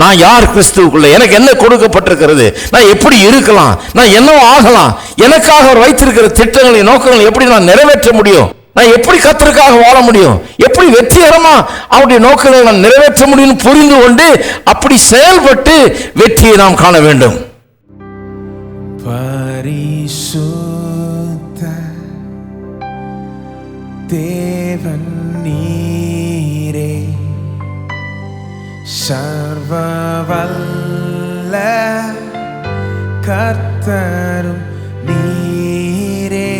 நான் யார் கிறிஸ்துவுக்குள்ள, எனக்கு என்ன கொடுக்கப்பட்டிருக்கிறது, நான் எப்படி இருக்கலாம், நான் என்ன ஆகலாம், எனக்காக அவர் வைத்திருக்கிற திட்டங்களை நோக்கங்களை எப்படி நான் நிறைவேற்ற முடியும், நான் எப்படி கர்த்தருக்காக வாழ முடியும், எப்படி வெற்றிகரமா அவருடைய நோக்கங்களை நான் நிறைவேற்ற முடியும் புரிந்து கொண்டு அப்படி செயல்பட்டு வெற்றியை நாம் காண வேண்டும். பரிசுத்த தேவன் நீரே, சர்வவல்ல கர்த்தரும் நீரே,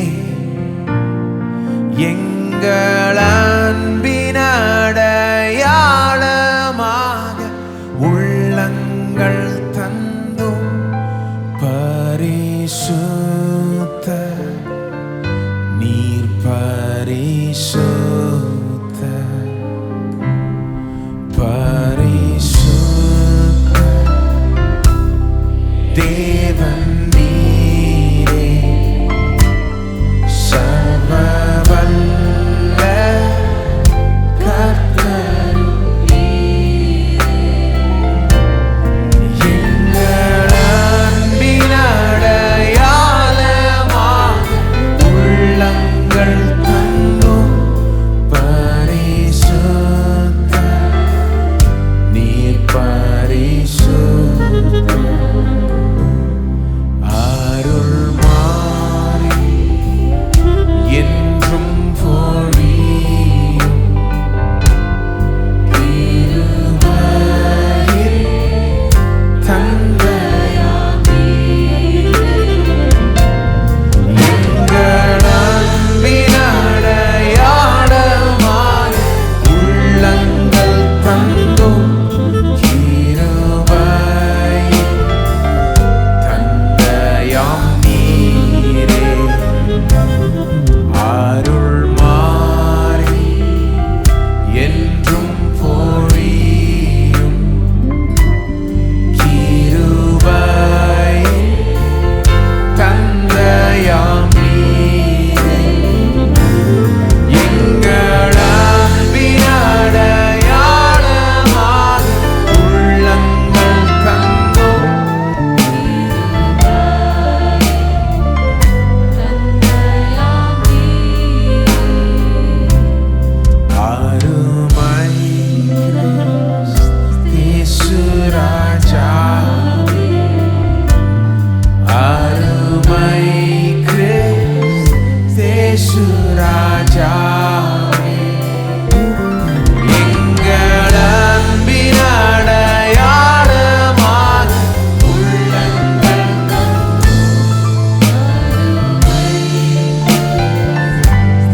எங்கள் அன்பின் அடையாளமாக உள்ளங்கள் தந்தும் பரிசுத்த நீர், பரிசுத்த பரிசுத்த தேவன் நீரே, சர்வவல்ல கர்த்தரும் நீரே, எங்கள் அன்பின் அடையாளமாக உள்ளங்கள் தந்தும் பரிசுத்த நீர், பரிசுத்த அருள் மாறி என்றும் பொழியும் கிருபையின் தந்தையாம் நீரே, எங்கள் அன்பின் அடையாளமாக உள்ளங்கள் தந்தும் கிருபையின் தந்தையாம் நீரே, அருள் மாறி என்றும் பொழியும் கிருபையின் தந்தையாம் நீரே, எங்கள் அன்பின் அடையாளமாக உள்ளங்கள் தந்தும் அருமை கிறிஸ்து ராஜாவே, அருமை கிறிஸ்து ராஜாவே, எங்கள் அன்பின் அடையாளமாக உள்ளங்கள்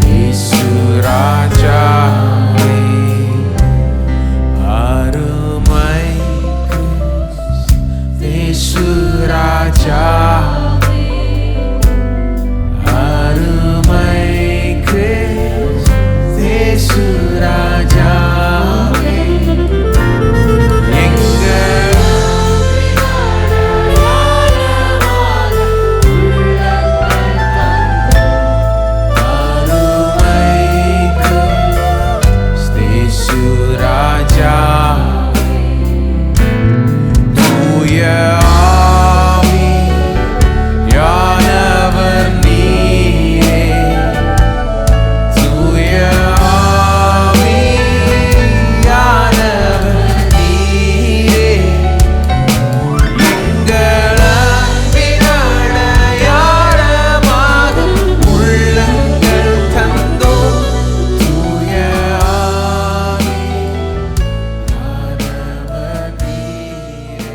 கிறிஸ்து ராஜாவே, அருமை கிறிஸ்து ராஜாவே, அருமை கிறிஸ்து ராஜாவே, எங்கள் அருமை கிறிஸ்து ராஜாவே, தூய ஆவியானவர் நீரே, தூய ஆவியானவர் நீரே, எங்கள் அன்பின் அடையாளமாக உள்ளங்கள் தந்தோம் தூய ஆவியானவர் நீரே.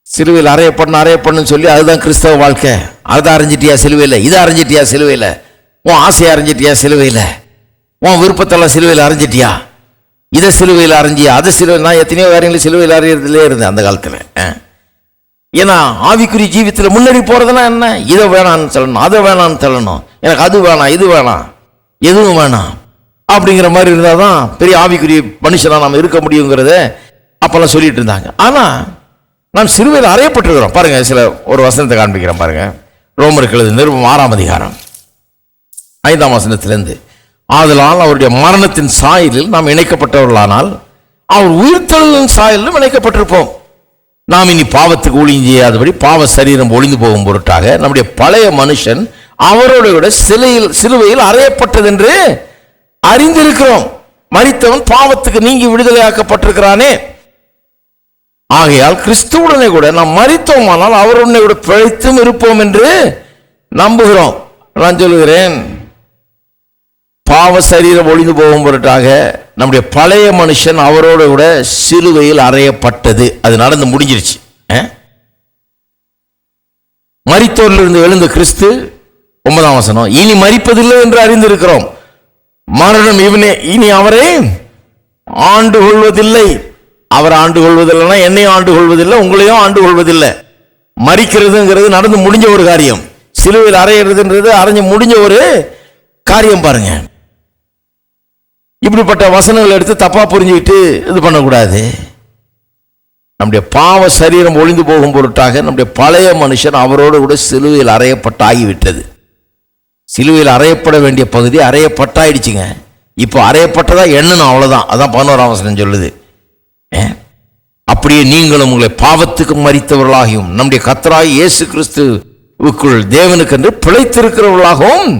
சிலுவையில் அறையப்படணும் சொல்லி அதுதான் கிறிஸ்தவ வாழ்க்கை. அதை அறிஞ்சிட்டியா சிலுவையில், இதை அறிஞ்சிட்டியா சிலுவையில், உன் ஆசையை அறிஞ்சிட்டியா சிலுவையில், உன் விருப்பத்தெல்லாம் சிலுவையில் அறிஞ்சிட்டியா, இதை சிலுவையில் அறிஞ்சியா, அதை சிலுவையில். நான் எத்தனையோ காரியங்களும் சிலுவையில் அறியறதுலே இருந்தேன் அந்த காலத்தில். ஏன்னா ஆவிக்குரிய ஜீவித்தில் முன்னேறி போகிறதுனா என்ன, இதை வேணான்னு சொல்லணும், அதை வேணான்னு சொல்லணும், எனக்கு அது வேணாம் இது வேணாம் எதுவும் வேணாம் அப்படிங்கிற மாதிரி இருந்தால் தான் பெரிய ஆவிக்குரிய மனுஷனாக நாம் இருக்க முடியுங்கிறத அப்போல்லாம் சொல்லிட்டு இருந்தாங்க. ஆனால் நாம் சிலுவையில் அறையப்பட்டிருக்கிறோம். பாருங்கள், சில ஒரு வசனத்தை காண்பிக்கிறேன் பாருங்கள். ரோமருக்கு எழுதின நிருபம் 6ஆம் அதிகாரம் 5ஆம் வசனத்திலிருந்து, ஆதலால் அவருடைய மரணத்தின் சாயலில் நாம் இணைக்கப்பட்டவர்களானால் அவர் உயிர்த்தெழுதலின் சாயலிலும் இணைக்கப்பட்டிருப்போம். நாம் இனி பாவத்துக்கு ஊழியம் செய்யாதபடி பாவ சரீரம் ஒளிந்து போகும் பொருட்டாக நம்முடைய பழைய மனுஷன் அவரோடு கூட சிலுவையில் அறையப்பட்டது என்று அறிந்திருக்கிறோம். மரித்தவன் பாவத்துக்கு நீங்கி விடுதலையாக்கப்பட்டிருக்கிறானே. ஆகையால் கிறிஸ்துவுடனே கூட நாம் மரித்தோமானால் அவருடனே கூட பிழைத்தும் இருப்போம் என்று நம்புகிறோம். நான் சொல்லுகிறேன், பாவ சரீரம் ஒளிந்து போகும் பொருட்டாக நம்முடைய பழைய மனுஷன் அவரோடு கூட சிலுவையில் அறையப்பட்டது. அது நடந்து முடிஞ்சிருச்சு. மரித்தோரிலிருந்து எழுந்த கிறிஸ்து, 9ஆம் வசனம், இனி மரிப்பதில்லை என்று அறிந்திருக்கிறோம். மரணம் இனி அவரை ஆண்டு கொள்வதில்லை. அவர் ஆண்டு கொள்வதில்லைன்னா என்னையும் ஆண்டு கொள்வதில்லை, உங்களையும் ஆண்டு கொள்வதில்லை. மரிக்கிறதுங்கிறது நடந்து முடிஞ்ச ஒரு காரியம். சிலுவையில் அறையிறதுன்றது அரைஞ்சு முடிஞ்ச ஒரு காரியம். பாருங்க, இப்படிப்பட்ட வசனங்களை எடுத்து தப்பா புரிஞ்சுக்கிட்டு இது பண்ணக்கூடாது. நம்முடைய பாவ சரீரம் ஒளிந்து போகும் பொருட்டாக நம்முடைய பழைய மனுஷன் அவரோடு கூட சிலுவையில் அறையப்பட்டாகிவிட்டது. சிலுவையில் அறையப்பட வேண்டிய பகுதி அறையப்பட்டாயிடுச்சுங்க. இப்போ அறையப்பட்டதா எண்ணணும், அவ்வளவுதான். அதான் 11ஆம் வசனம் சொல்லுது. அப்படியே நீங்களும் உங்களை பாவத்துக்கு மரித்தவர்களாகவும் நம்முடைய கர்த்தராகிய இயேசு கிறிஸ்துவுக்குள் தேவனுக்கென்று பிழைத்திருக்கிறவர்களாகவும்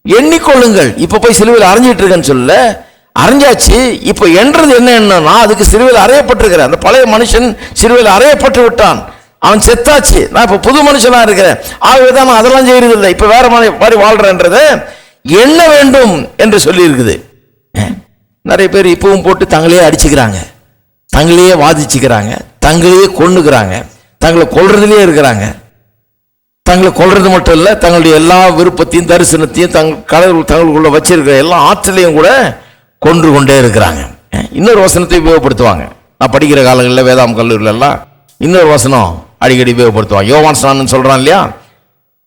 எண்ணிக்கொள்ளுங்கள். இப்ப போய் சிலுவையில் அரைஞ்சிட்டு இருக்கேன்னு சொல்ல, அரைஞ்சாச்சு. இப்ப என்றது என்னன்னா, அதுக்கு சிலுவையில் அறையப்பட்டிருக்கிறேன். அந்த பழைய மனுஷன் சிலுவையில் அறையப்பட்டு விட்டான், அவன் செத்தாச்சு. நான் இப்ப புது மனுஷனா இருக்கிறேன். ஆகவேதான் நான் அதெல்லாம் செய்யறது இல்லை, இப்ப வேற மாதிரி வாழ்றேன்றத எண்ண வேண்டும் என்று சொல்லி இருக்குது. நிறைய பேர் இப்பவும் போட்டு தங்களையே அடிச்சுக்கிறாங்க, தங்களையே வாதிச்சுக்கிறாங்க, தங்களையே கொன்னுக்கிறாங்க, தங்களை கொல்றதுலேயே இருக்கிறாங்க. தங்களை கொல்றது மட்டும் இல்லை, தங்களுடைய எல்லா விருப்பத்தையும் தரிசனத்தையும் கடவுள் தங்களுக்குள்ள வச்சிருக்கிற எல்லா ஆற்றலையும் கூட கொன்று கொண்டே இருக்கிறாங்க. இன்னொரு வசனத்தை உபயோகப்படுத்துவாங்க. நான் படிக்கிற காலங்களில் வேதாம் கல்லூரில எல்லாம் இன்னொரு வசனம் அடிக்கடி உபயோகப்படுத்துவான். யோவான் ஸ்நானன் சொல்றான் இல்லையா,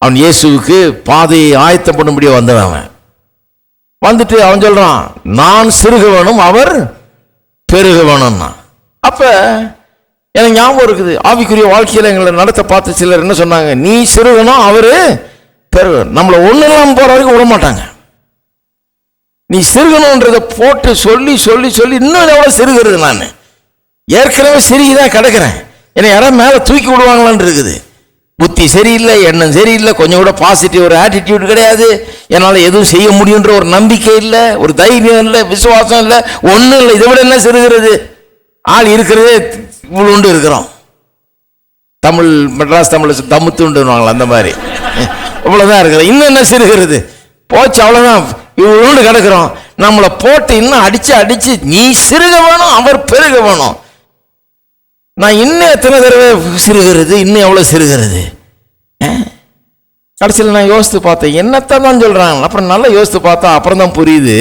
அவன் இயேசுவுக்கு பாதையை ஆயத்தம் பண்ணும்படியே வந்தவன். வந்துட்டு அவன் சொல்றான், நான் சிறுக வேணும், அவர் பெருக வேணும்னா. அப்ப எனக்கு ஞாபகம் இருக்குது, ஆவிக்குரிய வாழ்க்கையில் எங்களை நடத்த பார்த்த சிலர் என்ன சொன்னாங்க, நீ சிறுகணும், அவரு பெருக. நம்மளை ஒண்ணு இல்லாம போற வரைக்கும் விட மாட்டாங்க. நீ சிறுகணும்ன்றதை போட்டு சொல்லி சொல்லி சொல்லி இன்னும் எவ்வளவு சிறுகிறது. நான் ஏற்கனவே சிறுகிதான் கிடக்கிறேன், என்னை யாராவது மேலே தூக்கி விடுவாங்களான்னு இருக்குது. புத்தி சரியில்லை, எண்ணம் சரியில்லை, கொஞ்சம் கூட பாசிட்டிவ் ஒரு ஆட்டிடியூட் கிடையாது. என்னால் எதுவும் செய்ய முடியுன்ற ஒரு நம்பிக்கை இல்லை, ஒரு தைரியம் இல்லை, விசுவாசம் இல்லை, ஒன்றும் இல்லை. இதை விட என்ன சிறுகிறது? ஆள் இருக்கிறதே இவ்வளோண்டு இருக்கிறோம். தமிழ் மெட்ராஸ் தமிழ் தமுத்துண்டுவாங்களா, அந்த மாதிரி இவ்வளோதான் இருக்கிறோம். இன்னும் என்ன சிறுகிறது? போச்சு, அவ்வளோதான், இவ்வளோண்டு கிடக்கிறோம். நம்மளை போட்டு இன்னும் அடிச்சு அடிச்சு நீ சிறுக வேணும், அவர் பெருக வேணும். நான் இன்னும் எத்தனை தடவை சிறுகிறது, இன்னும் எவ்வளோ சிறுகிறது? கடைசியில் நான் யோசித்து பார்த்தேன், என்னத்தான் தான் சொல்கிறாங்க. அப்புறம் நல்லா யோசித்து பார்த்தா அப்புறம் தான் புரியுது,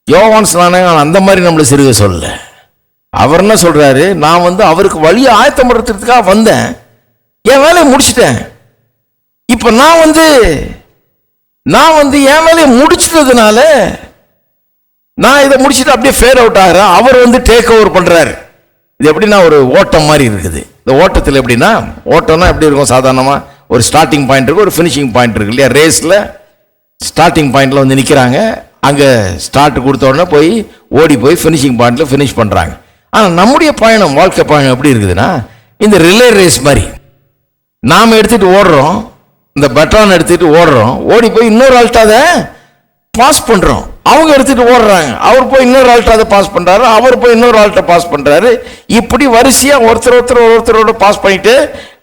யோவான் ஸ்நானன் அந்த மாதிரி நம்மளை சிறுக சொல்ல. அவர் என்ன சொல்றாரு, நான் அவருக்கு வழியை ஆயத்தம் படுத்துறதுக்காக வந்தேன், என் வேலையை முடிச்சிட்டேன். இப்ப நான் என் வேலையை முடிச்சிட்டதுனால நான் இதை முடிச்சுட்டு அப்படியே ஃபேர் அவுட் ஆகிறேன். அவர் டேக் ஓவர் பண்றாரு. இது எப்படின்னா ஒரு ஓட்டம் மாதிரி இருக்குது. இந்த ஓட்டத்தில் எப்படின்னா, ஓட்டம்னா எப்படி இருக்கும், சாதாரணமா ஒரு ஸ்டார்டிங் பாயிண்ட் இருக்கு, ஒரு ஃபினிஷிங் பாயிண்ட் இருக்கு இல்லையா. ரேஸ்ல ஸ்டார்டிங் பாயிண்ட்ல நிற்கிறாங்க, அங்கே ஸ்டார்ட் கொடுத்த உடனே ஓடி போய் ஃபினிஷிங் பாயிண்ட்ல ஃபினிஷ் பண்றாங்க. ஆனால் நம்முடைய பயணம், வாழ்க்கை பயணம் எப்படி இருக்குதுன்னா, இந்த ரிலே ரேஸ் மாதிரி. நாம் எடுத்துட்டு ஓடுறோம், இந்த பட்டான் எடுத்துட்டு ஓடுறோம், ஓடி போய் இன்னொரு ஆள்கிட்ட பாஸ் பண்றோம். அவங்க எடுத்துட்டு ஓடுறாங்க, அவர் போய் இன்னொரு ஆள்கிட்ட பாஸ் பண்றாரு, அவர் போய் இன்னொரு ஆள்கிட்ட பாஸ் பண்றாரு. இப்படி வரிசையா ஒருத்தரோட பாஸ் பண்ணிட்டு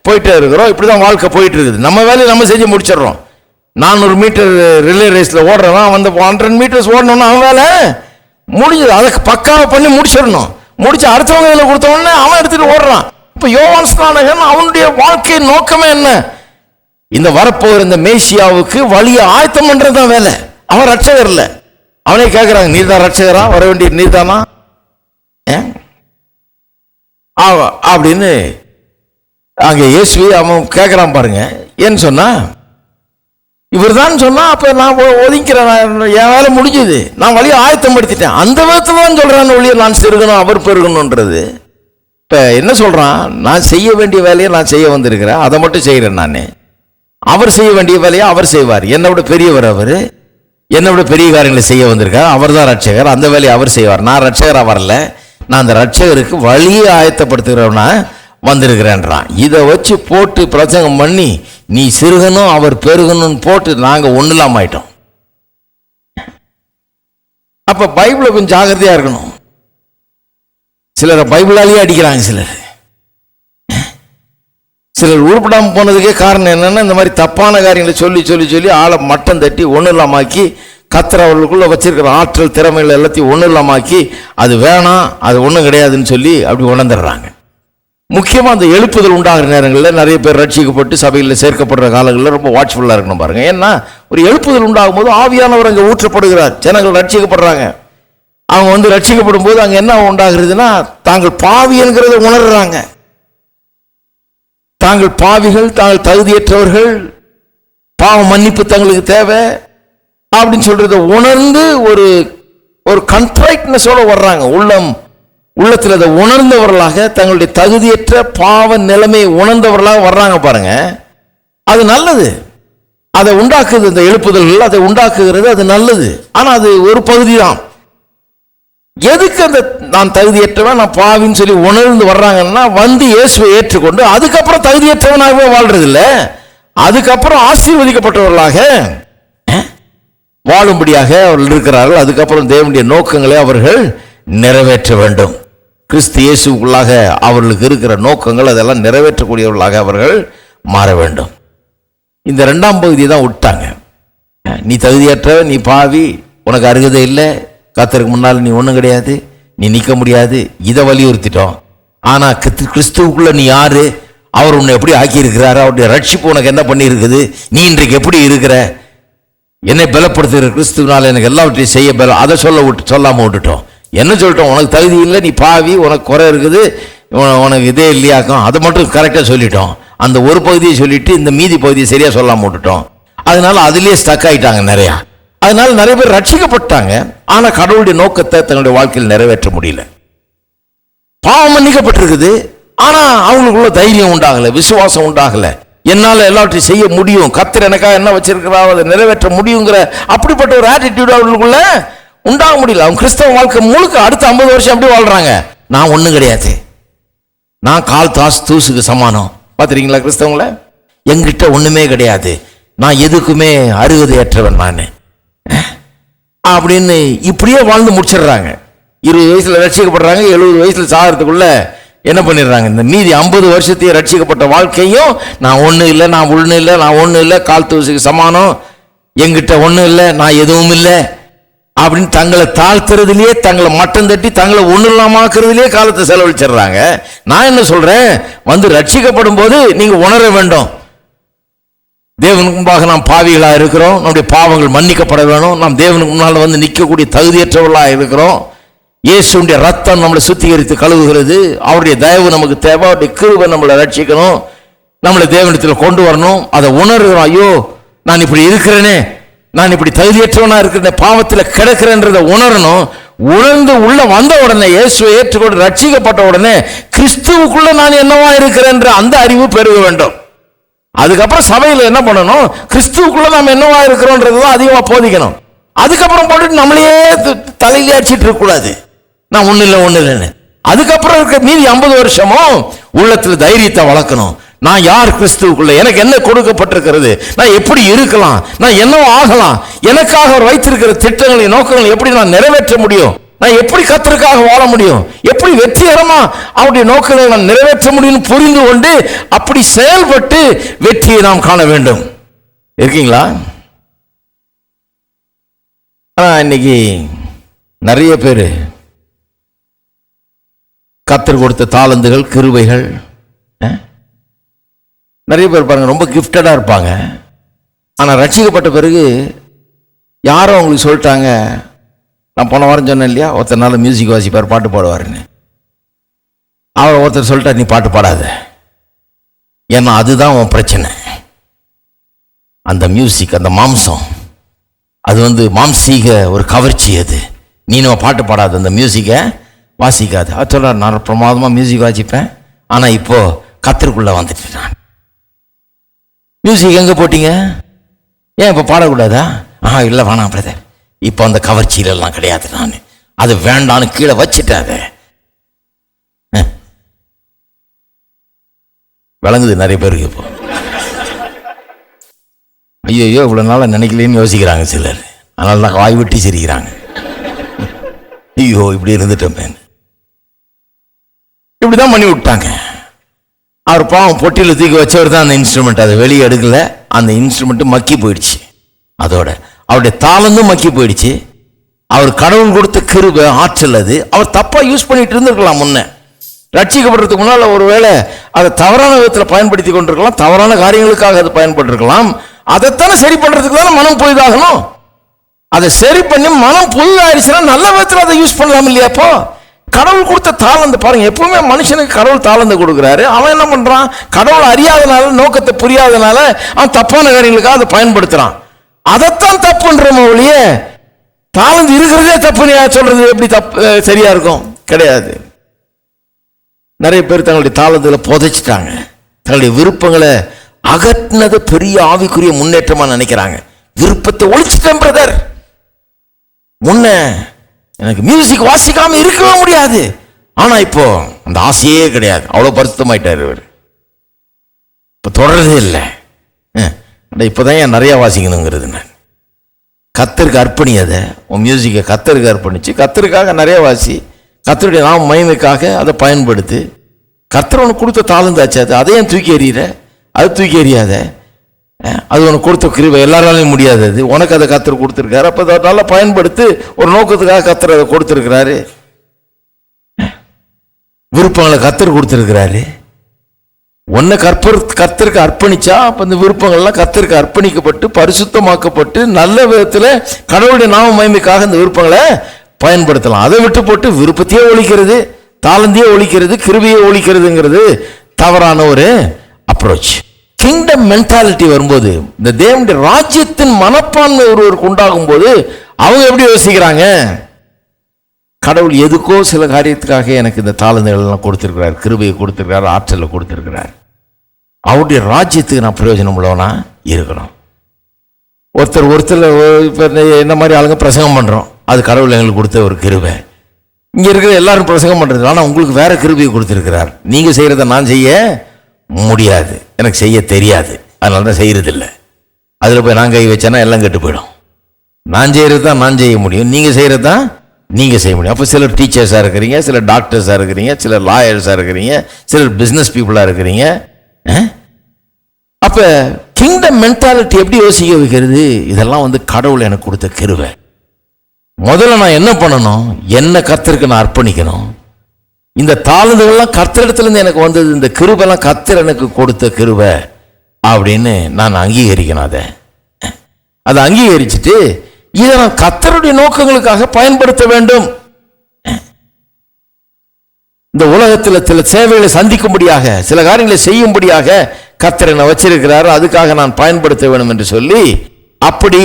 போயிட்டே இருக்கிறோம். இப்படிதான் வாழ்க்கை போயிட்டு இருக்குது. நம்ம வேலையை நம்ம செஞ்சு முடிச்சிடறோம். 400 மீட்டர் ரிலே ரேஸ்ல ஓடுறவன் 100 மீட்டர்ஸ் ஓடணும்னா அவன் வேலை முடிஞ்சது. அதை பக்காவை பண்ணி முடிச்சிடணும். முடிச்சு அடுத்தவங்க இதில் கொடுத்தவொடனே அவன் எடுத்துட்டு ஓடுறான். இப்ப யோவான் ஸ்நானகன் அவனுடைய வாழ்க்கை நோக்கமே என்ன? இந்த வரப்போகிற இந்த மேசியாவுக்கு வழியை ஆயத்தம் பண்றதுதான் வேலை. அவன் ரட்சகர் இல்லை. அவனே கேட்கிறாங்க, நீர் தான் ரட்சகரா, வர வேண்டிய நீர் தானா அப்படின்னு அங்க இயேசுவை அவன் கேட்கிறான். பாருங்க, ஏன்னு சொன்னா இவர் தான் சொன்னா, அப்ப நான் ஒதுங்கிறேன், என் வேலை முடிஞ்சது, நான் வழியை ஆயத்தம் படுத்திட்டேன். அந்த விதத்துல தான் சொல்றான் வழியை நான் சிறுகணும், அவர் பெருகணும்ன்றது. இப்ப என்ன சொல்றான், நான் செய்ய வேண்டிய வேலையை நான் செய்ய வந்திருக்கிறேன், அதை மட்டும் செய்யறேன். நான் அவர் செய்ய வேண்டிய வேலையை அவர் செய்வார். என்னை விட பெரியவர் அவர், என்னை விட பெரிய காரியங்களை செய்ய வந்திருக்கார். அவர் தான் ரட்சகர், அந்த வேலையை அவர் செய்வார். நான் ரட்சகராக வரல, நான் அந்த ரட்சகருக்கு வழியை ஆயத்தப்படுத்துகிறவனா வந்திருக்கிறேன்றான். இதை வச்சு போட்டு பிரசங்கம் பண்ணி நீ சிறுகணும் அவர் பெருகணும்னு போட்டு நாங்கள் ஒன்றுலாம் ஆயிட்டோம். அப்போ பைபிளை கொஞ்சம் ஜாகிரதையாக இருக்கணும். சிலரை பைபிளாலேயே அடிக்கிறாங்க. சிலர் உருப்படாமல் போனதுக்கே காரணம் என்னன்னா, இந்த மாதிரி தப்பான காரியங்களை சொல்லி சொல்லி சொல்லி ஆளை மட்டம் தட்டி ஒன்றும் இல்லாமாக்கி, கத்தர் அவர்களுக்குள்ள வச்சிருக்கிற ஆற்றல் திறமைகள் எல்லாத்தையும் ஒன்றும் இல்லாமாக்கி, அது வேணாம் அது ஒன்றும் கிடையாதுன்னு சொல்லி அப்படி உணர்ந்துடுறாங்க. முக்கியமாக அந்த எழுப்புதல் உண்டாகிற நேரங்களில் நிறைய பேர் ரட்சிக்கப்பட்டு சபையில் சேர்க்கப்படுற காலங்களில் ரொம்ப வாட்ச்ஃபுல்லாக இருக்கணும் பாருங்க. ஏன்னா ஒரு எழுப்புதல் உண்டாகும் போது ஆவியானவர் அங்கே ஊற்றப்படுகிறார், ஜனங்கள் ரட்சிக்கப்படுறாங்க. அவங்க ரட்சிக்கப்படும் போது அங்கே என்ன உண்டாகிறதுனா, தாங்கள் பாவி என்கிறத உணர்றாங்க. தாங்கள் பாவிகள், தாங்கள் தகுதியற்றவர்கள், பாவ மன்னிப்பு தங்களுக்கு தேவை அப்படின்னு சொல்றத உணர்ந்து ஒரு ஒரு கண்ட்ரைட்னஸோட வர்றாங்க. உள்ளத்தில் அதை உணர்ந்தவர்களாக, தங்களுடைய தகுதியற்ற பாவ நிலைமையை உணர்ந்தவர்களாக வர்றாங்க பாருங்க. அது நல்லது, அதை உண்டாக்குது. இந்த எழுப்புதல்கள் அதை உண்டாக்குகிறது, அது நல்லது. ஆனால் அது ஒரு பகுதி தான். எதுக்கு அந்த நான் தகுதியற்றவன், நான் பாவின்னு சொல்லி உணர்ந்து வர்றாங்கன்னா, இயேசுவை ஏற்றுக்கொண்டு அதுக்கப்புறம் தகுதியற்றவனாகவே வாழ்றது இல்லை, அதுக்கப்புறம் ஆசீர்வதிக்கப்பட்டவர்களாக வாழும்படியாக அவர்கள் இருக்கிறார்கள். அதுக்கப்புறம் தேவனுடைய நோக்கங்களை அவர்கள் நிறைவேற்ற வேண்டும். கிறிஸ்து இயேசுக்குள்ளாக அவர்களுக்கு இருக்கிற நோக்கங்கள் அதெல்லாம் நிறைவேற்றக்கூடியவர்களாக அவர்கள் மாற வேண்டும். இந்த 2ஆம் பகுதியை தான் விட்டாங்க. நீ தகுதியற்றவன், நீ பாவி, உனக்கு அருகதை இல்லை, கர்த்தருக்கு முன்னால் நீ ஒன்றும் கிடையாது, நீ நிற்க முடியாது, இதை வலியுறுத்திட்டோம். ஆனால் கிறிஸ்துவுக்குள்ள நீ யாரு, அவர் உன்னை எப்படி ஆக்கியிருக்கிறாரு, அவருடைய ரட்சிப்பு உனக்கு என்ன பண்ணியிருக்குது, நீ இன்றைக்கு எப்படி இருக்கிற, என்னை பலப்படுத்துகிற கிறிஸ்துவனால் எனக்கு எல்லாவற்றையும் செய்ய பலம், அதை சொல்லாமல் விட்டுட்டோம். என்ன சொல்லிட்டோம், உனக்கு தகுதி இல்லை, நீ பாவி, உனக்கு குறை இருக்குது, உனக்கு இதே இல்லையாக்கும், அதை மட்டும் கரெக்டாக சொல்லிட்டோம். அந்த ஒரு பகுதியை சொல்லிட்டு இந்த மீதி பகுதியை சரியாக சொல்லாமல் விட்டுட்டோம். அதனால அதிலே ஸ்டக் ஆகிட்டாங்க நிறையா. அதனால நிறைய பேர் ரட்சிக்கப்பட்டாங்க, ஆனால் கடவுளுடைய நோக்கத்தை தன்னுடைய வாழ்க்கையில் நிறைவேற்ற முடியல. பாவம் மன்னிக்கப்பட்டிருக்குது, ஆனால் அவங்களுக்குள்ள தைரியம் உண்டாகலை, விசுவாசம் உண்டாகலை. என்னால் எல்லாவற்றையும் செய்ய முடியும், கர்த்தர் எனக்காக என்ன வச்சிருக்கிறாரோ அதை நிறைவேற்ற முடியுங்கிற அப்படிப்பட்ட ஒரு ஆட்டிடியூட் அவர்களுக்குள்ள உண்டாக முடியல. அவங்க கிறிஸ்தவ வாழ்க்கை முழுக்க அடுத்த 50 வருஷம் அப்படி வாழ்றாங்க. நான் ஒன்றும் கிடையாது, நான் கால் தூசுக்கு சமானம். பார்த்துருக்கீங்களா கிறிஸ்தவங்கள? எங்கிட்ட ஒன்றுமே கிடையாது, நான் எதுக்குமே அருகதையற்றவன் நான் அப்படின்னு இப்படியே வாழ்ந்து முடிச்சிடுறாங்க. 20 வயசுல ரட்சிக்கப்படுறாங்க, 70 வயசுல சாகிறதுக்குள்ள என்ன பண்ணிடுறாங்க, இந்த மீதி 50 வருஷத்தையும் ரட்சிக்கப்பட்ட வாழ்க்கையும் நான் ஒன்றும் இல்லை, நான் ஒன்றும் இல்லை, நான் ஒன்றும் இல்லை, கால் தூசுக்கு சமானம், எங்கிட்ட ஒன்றும் இல்லை, நான் எதுவும் இல்லை அப்படின்னு தங்களை தாழ்த்துறதுலேயே, தங்களை மட்டம் தட்டி தங்களை ஒன்றும் இல்லாமக்கிறதுலேயே காலத்தை செலவழிச்சிடுறாங்க. நான் என்ன சொல்றேன், ரட்சிக்கப்படும் போது நீங்க உணர வேண்டும், தேவனுக்கு முன்பாக நாம் பாவிகளாக இருக்கிறோம், நம்முடைய பாவங்கள் மன்னிக்கப்பட வேணும், நாம் தேவனுக்கு முன்னால் நிற்கக்கூடிய தகுதியற்றவர்களாக இருக்கிறோம். இயேசுடைய ரத்தம் நம்மளை சுத்திகரித்து கழுவுகிறது, அவருடைய தயவு நமக்கு தேவை, அவருடைய கிருபை நம்மளை ரட்சிக்கணும், நம்மளை தேவனிடத்தில் கொண்டு வரணும். அதை உணர்கிறோம், ஐயோ நான் இப்படி இருக்கிறேனே, நான் இப்படி தகுதியற்றவனா இருக்கிறேன், பாவத்தில் கிடக்கிறேன்றதை உணரணும். உணர்ந்து உள்ள வந்த உடனே, இயேசுவை ஏற்றுக்கொண்டு ரட்சிக்கப்பட்ட உடனே கிறிஸ்துவுக்குள்ள நான் என்னவா இருக்கிறேன்ற அந்த அறிவு பெருக வேண்டும். அதுக்கப்புறம் சபையில் என்ன பண்ணணும், கிறிஸ்துவுக்குள்ள நாம் என்னவா இருக்கிறோன்றதுதான் அதிகமாக போதிக்கணும். அதுக்கப்புறம் போட்டு நம்மளையே தலையிலே அடிச்சிட்டு இருக்க கூடாது, நான் ஒன்றும் இல்லைன்னு. அதுக்கப்புறம் இருக்க மீதி 50 வருஷமும் உள்ளத்தில் தைரியத்தை வளர்க்கணும். நான் யார் கிறிஸ்துவுக்குள்ள, எனக்கு என்ன கொடுக்கப்பட்டிருக்கிறது, நான் எப்படி இருக்கலாம், நான் என்னவோ ஆகலாம், எனக்காக அவர் வைத்திருக்கிற திட்டங்களை நோக்கங்களை எப்படி நான் நிறைவேற்ற முடியும், நான் எப்படி கர்த்தருக்காக வாழ முடியும், எப்படி வெற்றிகரமா அவருடைய நோக்கங்களை நான் நிறைவேற்ற முடியும்னு புரிந்து கொண்டு அப்படி செயல்பட்டு வெற்றியை நாம் காண வேண்டும். இருக்கீங்களா? இன்னைக்கு நிறைய பேர் கர்த்தர் கொடுத்த தாளந்துகள், கிருபைகள், நிறைய பேர் பாருங்க ரொம்ப கிஃப்டடா இருப்பாங்க. ஆனால் ரட்சிக்கப்பட்ட பிறகு யாரும் அவங்களுக்கு சொல்லிட்டாங்க, நான் போன வாரம் சொன்னேன் இல்லையா, ஒருத்தர் நாள் மியூசிக் வாசிப்பார், பாட்டு பாடுவாருன்னு. அவர் ஒருத்தர் சொல்லிட்டார், நீ பாட்டு பாடாத, ஏன்னா அதுதான் உன் பிரச்சனை. அந்த மியூசிக், அந்த மாம்சம், அது மாம்சீக ஒரு கவர்ச்சி, அது நீ நம்ம பாட்டு பாடாது, அந்த மியூசிக்கை வாசிக்காது. அது சொல்றார், நான் பிரமாதமாக மியூசிக் வாசிப்பேன், ஆனால் இப்போ கர்த்தருக்குள்ள வந்துட்டு நான் மியூசிக் எங்கே போட்டீங்க? ஏன் இப்போ பாடக்கூடாதா? இல்லை வேணாம் பிரதர், இப்போ அந்த கவர்ச்சியிலெல்லாம் கிடையாது, நான் அது வேண்டான்னு கீழே வச்சுட்டேன். அதை விளங்குது நிறைய பேருக்கு. இப்போ ஐயோ இவ்வளோ நாளாக நினைக்கலன்னு யோசிக்கிறாங்க சிலர். அதனால தான் வாய் விட்டு சிரிக்கிறாங்க. ஐயோ இப்படி இருந்துட்டோமே, இப்படிதான் பண்ணி விட்டாங்க. அவர் பாவம் பொட்டியில் தூக்கி வச்சவர் தான் அந்த இன்ஸ்ட்ருமெண்ட், அதை வெளியே எடுக்கல. அந்த இன்ஸ்ட்ருமெண்ட் மக்கி போயிடுச்சு. அதோட அவருடைய தாளந்தும் மக்கி போயிடுச்சு. அவர் கடவுள் கொடுத்த கிருபை ஆற்றல் அது. அவர் தப்பா யூஸ் பண்ணிட்டு இருந்திருக்கலாம். முன்ன ரட்சிக்கப்படுறதுக்கு முன்னால் ஒருவேளை அதை தவறான விதத்தில் பயன்படுத்தி கொண்டிருக்கலாம், தவறான காரியங்களுக்காக அது பயன்பட்டிருக்கலாம். அதைத்தானே சரி பண்றதுக்கு தானே மனம் புதிதாகணும். அதை சரி பண்ணி மனம் புதிதாயிடுச்சுன்னா நல்ல விதத்தில் அதை யூஸ் பண்ணலாம் இல்லையா? அப்போ கடவுள் கொடுத்த தாளந்து பாருங்க, எப்பவுமே மனுஷனுக்கு கடவுள் தாளந்து கொடுக்குறாரு. அவன் என்ன பண்றான்? கடவுள் அறியாதனால, நோக்கத்தை புரியாதனால அவன் தப்பான காரியங்களுக்காக அதை பயன்படுத்துறான். அதைத்தான் தப்புன்றோம் ஒழிய தாளந்து இருக்கிறதே தப்புன்னு சொல்றது எப்படி தப்பு சரியா இருக்கும்? கிடையாது. நிறைய பேர் தங்களுடைய தாளந்துகளை புதைச்சிட்டாங்க. தங்களுடைய விருப்பங்களை அகற்றினது பெரிய ஆவிக்குரிய முன்னேற்றமா நினைக்கிறாங்க. விருப்பத்தை ஒழிச்சிட்டேன் பிரதர், முன்ன எனக்கு மியூசிக் வாசிக்காம இருக்கவே முடியாது, ஆனா இப்போ அந்த ஆசையே கிடையாது. அவ்வளவு பரிசுத்தமாயிட்டார் இவர். இப்ப தொடர்றதே இல்லை. இப்பதான் ஏன் நிறைய வாசிக்கணுங்கிறது. நான் கத்தருக்கு அர்ப்பணி, அதை உன் மியூசிக்கை கத்தருக்கு அர்ப்பணிச்சு கத்தருக்காக நிறைய வாசி, கத்தருடைய நாம் மகிமைக்காக அதை பயன்படுத்து. கத்தர் உனக்கு கொடுத்த தாளந்தாச்சு, அது அதையும் தூக்கி எறிகிற. அது தூக்கி எறியாத, அது உனக்கு கொடுத்த கிருபை, எல்லாராலையும் முடியாது. அது உனக்கு அதை கத்தர் கொடுத்துருக்காரு. அப்போ அதை நல்லா பயன்படுத்து. ஒரு நோக்கத்துக்காக கத்தர் அதை கொடுத்துருக்கிறாரு. விருப்பங்களை கத்தர் கொடுத்துருக்கிறாரு. உன்னை கர்த்தருக்கு அர்ப்பணிச்சா அப்போ இந்த விருப்பங்கள்லாம் கர்த்தருக்கு அர்ப்பணிக்கப்பட்டு பரிசுத்தமாக்கப்பட்டு நல்ல விதத்தில் கடவுளுடைய நாம மகிமைக்காக இந்த விருப்பங்களை பயன்படுத்தலாம். அதை விட்டு போட்டு விருப்பத்தையே ஒழிக்கிறது, தாளந்தையே ஒழிக்கிறது, கிருபையே ஒழிக்கிறதுங்கிறது தவறான ஒரு அப்ரோச். கிங்டம் மென்டாலிட்டி வரும்போது, இந்த தேவனுடைய ராஜ்யத்தின் மனப்பான்மை ஒருவருக்கு உண்டாகும் போது அவங்க எப்படி யோசிக்கிறாங்க? கடவுள் எதுக்கோ சில காரியத்துக்காக எனக்கு இந்த தாளந்துகள் எல்லாம் கொடுத்திருக்கிறார், கிருபையை கொடுத்திருக்கிறார், ஆற்றலை கொடுத்திருக்கிறார். அவருடைய ராஜ்யத்துக்கு நான் பிரயோஜனம் உள்ளவனா இருக்கணும். ஒருத்தர் இப்போ என்ன மாதிரி ஆளுங்க பிரசங்கம் பண்றோம், அது கடவுள் எங்களுக்கு கொடுத்த ஒரு கிருபை. இங்க இருக்கிற எல்லாரும் பிரசங்கம் பண்றது, ஆனா உங்களுக்கு வேற கிருபையை கொடுத்திருக்கிறார். நீங்க செய்யறத நான் செய்ய முடியாது, எனக்கு செய்ய தெரியாது, அதனால தான் செய்யறது இல்லை. அதுல போய் நான் கை வச்சேன்னா எல்லாம் கெட்டு போயிடும். நான் செய்யறது தான் நான் செய்ய முடியும், நீங்க செய்யறது தான் நீங்க செய்ய முடியும். அப்போ சிலர் டீச்சர்ஸாக இருக்கிறீங்க, சிலர் டாக்டர்ஸாக இருக்கிறீங்க, சிலர் லாயர்ஸாக இருக்கிறீங்க, சிலர் பிஸ்னஸ் பீப்புளாக இருக்கிறீங்க. அப்போ கிங்டம் மென்டாலிட்டி எப்படி யோசிக்க வைக்கிறது? இதெல்லாம் கடவுள் எனக்கு கொடுத்த கிருபை. முதல்ல நான் என்ன பண்ணணும்? என்ன கர்த்தருக்கு நான் அர்ப்பணிக்கணும். இந்த தாளந்துகள்லாம் கர்த்தரிடத்துலேருந்து எனக்கு வந்தது, இந்த கிருபெல்லாம் கர்த்தர் எனக்கு கொடுத்த கிருபை அப்படின்னு நான் அங்கீகரிக்கணும். அதை அங்கீகரிச்சுட்டு இதை நான் கர்த்தருடைய நோக்கங்களுக்காக பயன்படுத்த வேண்டும். இந்த உலகத்தில் சில சேவைகளை சந்திக்கும்படியாக, சில காரியங்களை செய்யும்படியாக கர்த்தர் என்னை வச்சிருக்கிறார், அதுக்காக நான் பயன்படுத்த வேண்டும் என்று சொல்லி, அப்படி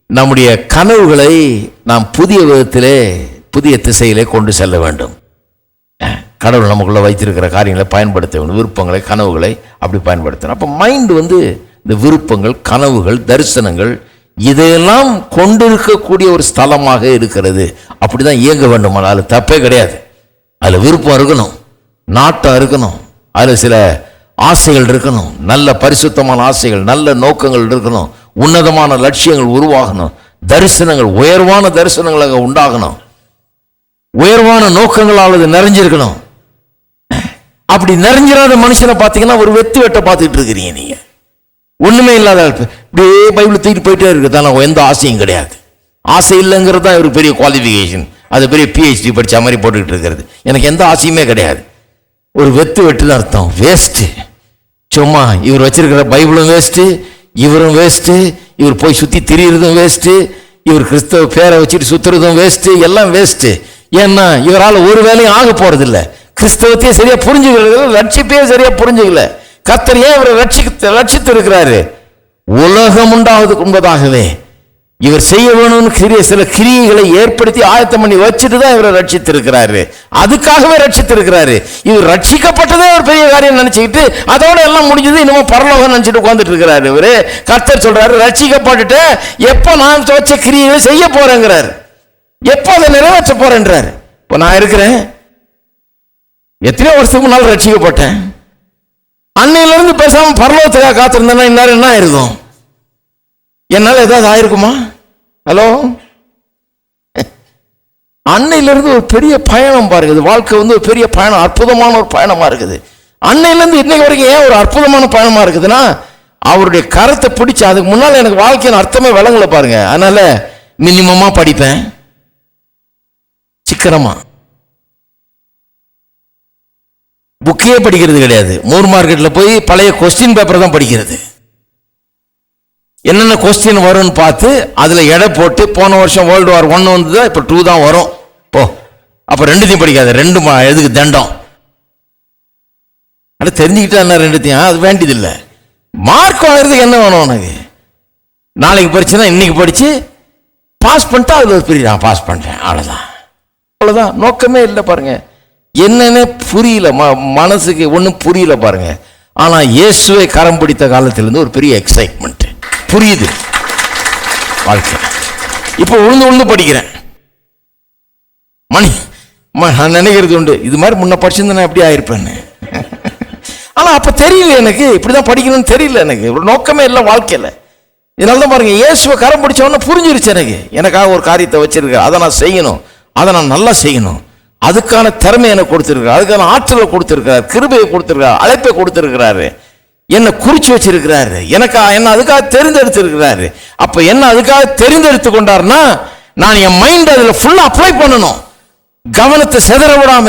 நம்முடைய கனவுகளை நாம் புதிய விதத்திலே, புதிய திசையிலே கொண்டு செல்ல வேண்டும். கடவுள் நமக்குள்ள வைத்திருக்கிற காரியங்களை பயன்படுத்த வேண்டும். விருப்பங்களை, கனவுகளை அப்படி பயன்படுத்தணும். அப்போ மைண்ட் இந்த விருப்பங்கள், கனவுகள், தரிசனங்கள் இதையெல்லாம் கொண்டிருக்கக்கூடிய ஒரு ஸ்தலமாக இருக்கிறது. அப்படிதான் இயங்க வேண்டும். அதில் தப்பே கிடையாது. அதில் விருப்பம் இருக்கணும், நாட்டம் இருக்கணும், அதில் சில ஆசைகள் இருக்கணும், நல்ல பரிசுத்தமான ஆசைகள், நல்ல நோக்கங்கள் இருக்கணும், உன்னதமான லட்சியங்கள் உருவாகணும், தரிசனங்கள், உயர்வான தரிசனங்களாக உண்டாகணும், உயர்வான நோக்கங்களால் அது நிறைஞ்சிருக்கணும். அப்படி நிறைஞ்சிராத மனுஷனை பார்த்தீங்கன்னா ஒரு வெத்து வெட்ட பார்த்துக்கிட்டு இருக்கிறீங்க நீங்க. ஒண்ணுமே இல்லாத இப்படியே பைபிள் தூக்கிட்டு போயிட்டே இருக்கு, தானே எந்த ஆசையும் கிடையாது. ஆசை இல்லைங்கிறது தான் ஒரு பெரிய குவாலிஃபிகேஷன். அது பெரிய PhD படிச்ச மாதிரி போட்டுக்கிட்டு இருக்கிறது. எனக்கு எந்த ஆசையுமே கிடையாது. ஒரு வெத்து வெட்டுன்னு அர்த்தம். வேஸ்ட்டு. சும்மா இவர் வச்சிருக்கிற பைபிளும் வேஸ்ட்டு, இவரும் வேஸ்ட்டு, இவர் போய் சுற்றி திரியிறதும் வேஸ்ட்டு, இவர் கிறிஸ்தவ பேரை வச்சுட்டு சுற்றுறதும் வேஸ்ட்டு, எல்லாம் வேஸ்ட்டு. ஏன்னா இவரால் ஒரு வேலையும் ஆக போறதில்லை. கிறிஸ்தவத்தையே சரியா புரிஞ்சுக்கிறது, ரட்சிப்பையே சரியா புரிஞ்சுக்கல. கர்த்தர் ஏன் இவரை ரட்சித்து இருக்கிறாரு? உலகம் உண்டாவதுக்கு முன்பதாகவே இவர் செய்ய வேணும்னு சில கிரியைகளை ஏற்படுத்தி ஆயத்தம் பண்ணி வச்சுட்டு தான் இவரை ரட்சித்திருக்கிறாரு. அதுக்காகவே ரட்சித்திருக்கிறாரு. இவர் ரட்சிக்கப்பட்டதே ஒரு பெரிய காரியம் நினைச்சுக்கிட்டு அதோட எல்லாம் முடிஞ்சது, இன்னமும் பரலோகம் நினைச்சிட்டு உட்காந்துட்டு இருக்கிறாரு. இவரு கர்த்தர் சொல்றாரு, ரட்சிக்கப்பட்டுட்டு எப்போ நான் வச்ச கிரியைகளை செய்ய போறேங்கிறார், எப்போ அதை நிறைவேற்ற போறேன்றார். இப்போ நான் இருக்கிறேன், எத்தனையோ வருஷத்துக்கு முன்னால் ரட்சிக்கப்பட்டேன். அன்னையிலிருந்து பேசாம பரலோகத்துக்காக காத்திருந்தேன்னா இந்நேரம் என்ன ஆயிருக்கும்? என்னால் ஏதாவது ஆயிருக்குமா? ஹலோ, அன்னையிலிருந்து ஒரு பெரிய பயணம் பாருங்க. வாழ்க்கை ஒரு பெரிய பயணம், அற்புதமான ஒரு பயணமா இருக்குது. அன்னையிலிருந்து இன்னைக்கு வரைக்கும் ஏன் ஒரு அற்புதமான பயணமா இருக்குதுன்னா, அவருடைய கரத்தை பிடிச்சு. அதுக்கு முன்னால் எனக்கு வாழ்க்கையின் அர்த்தமே விளங்கல பாருங்க. அதனால மினிமமா படிப்பேன், சிக்கனமா. புக்கையே படிக்கிறது கிடையாது. மூர் மார்க்கெட்டில் போய் பழைய கொஸ்டின் பேப்பர் தான் படிக்கிறது. என்னென்ன கொஸ்டின் வரும்னு பார்த்து அதில் எடை போட்டு, போன வருஷம் வேர்ல்டு வார் 1 வந்தது, இப்போ 2 தான் வரும். அப்போ ரெண்டுத்தையும் படிக்காது, 2 எதுக்கு தண்டம்? அது தெரிஞ்சுக்கிட்டா என்ன ரெண்டுத்தையும்? அது வேண்டியதில்லை. மார்க் வாங்குறதுக்கு என்ன வேணும் உனக்கு? நாளைக்கு படிச்சுன்னா இன்னைக்கு படித்து பாஸ் பண்ணிட்டா அது ஒரு பெரிய, நான் பாஸ் பண்ணிட்டேன், அவ்வளோதான். அவ்வளோதான், நோக்கமே இல்லை பாருங்க. என்னன்னு புரியல, மனசுக்கு ஒன்றும் புரியல பாருங்க. ஆனால் இயேசுவை கரம் பிடித்த காலத்திலிருந்து ஒரு பெரிய எக்ஸைட்மெண்ட் புரியுது வாழ்க்கை. இப்போ உழுந்து படிக்கிறேன். நான் நினைக்கிறது உண்டு, இது மாதிரி முன்ன படிச்சிருந்தேன் எப்படி ஆயிருப்பேன்னு. ஆனால் அப்போ தெரியல எனக்கு, இப்படிதான் படிக்கணும்னு தெரியல எனக்கு, ஒரு நோக்கமே இல்லை வாழ்க்கையில். இதனால தான் பாருங்க, இயேசுவை கரம் பிடிச்சவொன்னே புரிஞ்சிருச்சு எனக்கு, எனக்காக ஒரு காரியத்தை வச்சிருக்கேன், அதை நான் செய்யணும், அதை நான் நல்லா செய்யணும். அதுக்கான திறமை எனக்கு கொடுத்திருக்கிறார், அதுக்கான ஆற்றலை கொடுத்திருக்கிறார், கிருபையை கொடுத்திருக்கிறார், அழைப்பை கொடுத்திருக்கிறாரு, என்னை குறிச்சு வச்சிருக்கிறாரு, என்ன அதுக்காக தெரிந்தெடுத்திருக்கிறாரு. அப்ப என்ன அதுக்காக தெரிந்தெடுத்து கொண்டாருன்னா, நான் என் மைண்ட் அதுல ஃபுல்லா அப்ளை பண்ணணும். கவனத்தை சிதற விடாம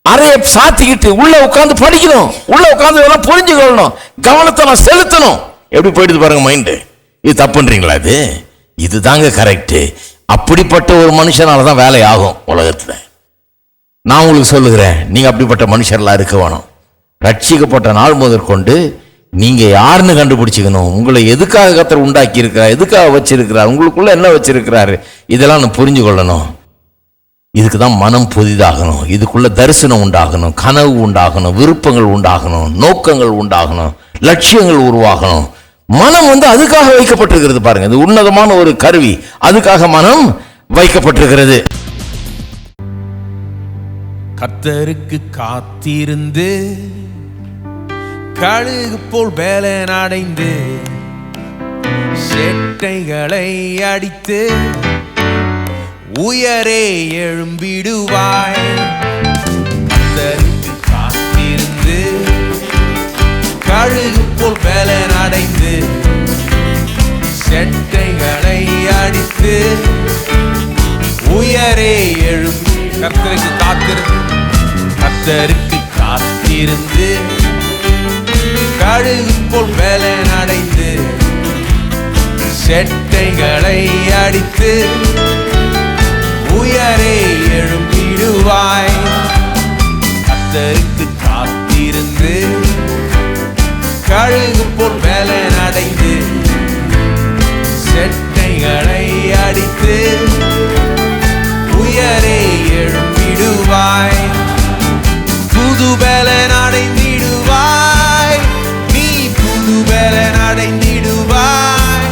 அறையை சாத்திக்கிட்டு உள்ள உட்கார்ந்து படிக்கணும், உள்ள உட்கார்ந்து இதெல்லாம் புரிஞ்சுக்கொள்ளணும், கவனத்தை நான் செலுத்தணும். எப்படி போயிடுது பாருங்க மைண்டு. இது தப்புன்றீங்களா? இது தாங்க கரெக்ட். அப்படிப்பட்ட ஒரு மனுஷனால தான் வேலை ஆகும் உலகத்துல. நான் உங்களுக்கு சொல்லுகிறேன், நீங்க அப்படிப்பட்ட மனுஷர்லாம் இருக்க வேணும். ரட்சிக்கப்பட்ட நாள் முதற்கொண்டு நீங்க யாருன்னு கண்டுபிடிச்சிக்கணும். உங்களை எதுக்காக கர்த்தர் உண்டாக்கி இருக்கிறார், எதுக்காக வச்சிருக்கிறார், உங்களுக்குள்ள என்ன வச்சிருக்கிறாரு, இதெல்லாம் நான் புரிஞ்சு கொள்ளணும். இதுக்கு தான் மனம் புதிதாகணும், இதுக்குள்ள தரிசனம் உண்டாகணும், கனவு உண்டாகணும், விருப்பங்கள் உண்டாகணும், நோக்கங்கள் உண்டாகணும், லட்சியங்கள் உருவாகணும். மனம் அதுக்காக வைக்கப்பட்டிருக்கிறது பாருங்க. இது உன்னதமான ஒரு கருவி, அதுக்காக மனம் வைக்கப்பட்டிருக்கிறது. கர்த்தருக்கு காத்திருந்து கழுகு போல் பேலன் அடைந்து செட்டைகளை அடித்து உயரே எழும்பிடுவாய். கர்த்தருக்கு காத்திருந்து கழுகு போல் பேலன் அடைந்து செட்டைகளை அடித்து உயரே எழும்பி. கர்த்தருக்கு காத்திருந்து கழுகு போல் பேலன் அடைந்து செட்டைகளை அடித்து உயரே எழும்பிடுவாய். கர்த்தருக்கு காத்திருந்து கழுகு போல் பேலன் அடைந்து செட்டைகளை அடித்து உயரே எழும்பிடுவாய். புது பேலன் அடைந்திடுவாய், நீ புது பேலன் அடைந்திடுவாய்,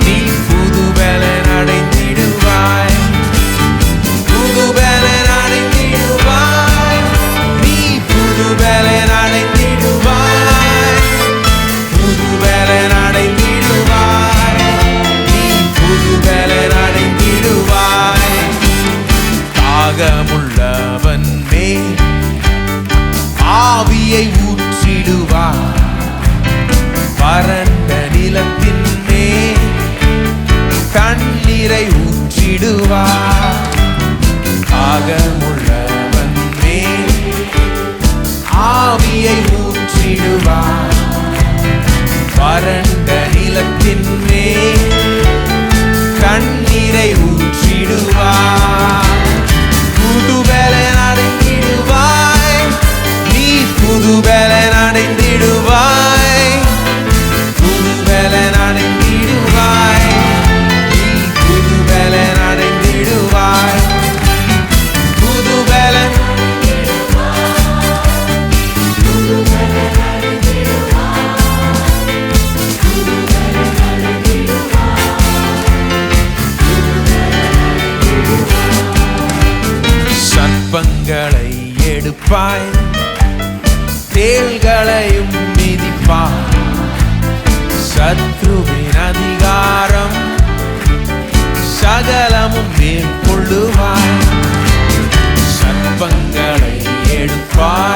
நீ புது பேலன் அடைந்திடுவாய், புது பேலன் அடைந்திடுவாய், நீ புது பேலன் அடைந்திடுவாய், புது பேலன் அடைந்திடுவாய், நீ புது பேலன் அடைந்திடுவாய். தாகமுள்ளவன் மேல் ஆவியை ஊற்றிடுவார், வறண்ட நிலத்தின் மேல் தண்ணீரை ஊற்றிடுவார். தாகமுள்ளவன் மேல் ஆவியை ஊற்றிடுவார், வறண்ட நிலத்தின் மேல் தண்ணீரை ஊற்றிடுவார். புது பேலன் அடைந்திடுவாய், நீ புது பேலன் அடைந்திடுவாய், சர்ப்பங்களையும் மிதிப்பார், சத்ருவின் அதிகாரம் சகலமும் மேற்கொள்ளுவார். சர்ப்பங்களை எடுப்பார்,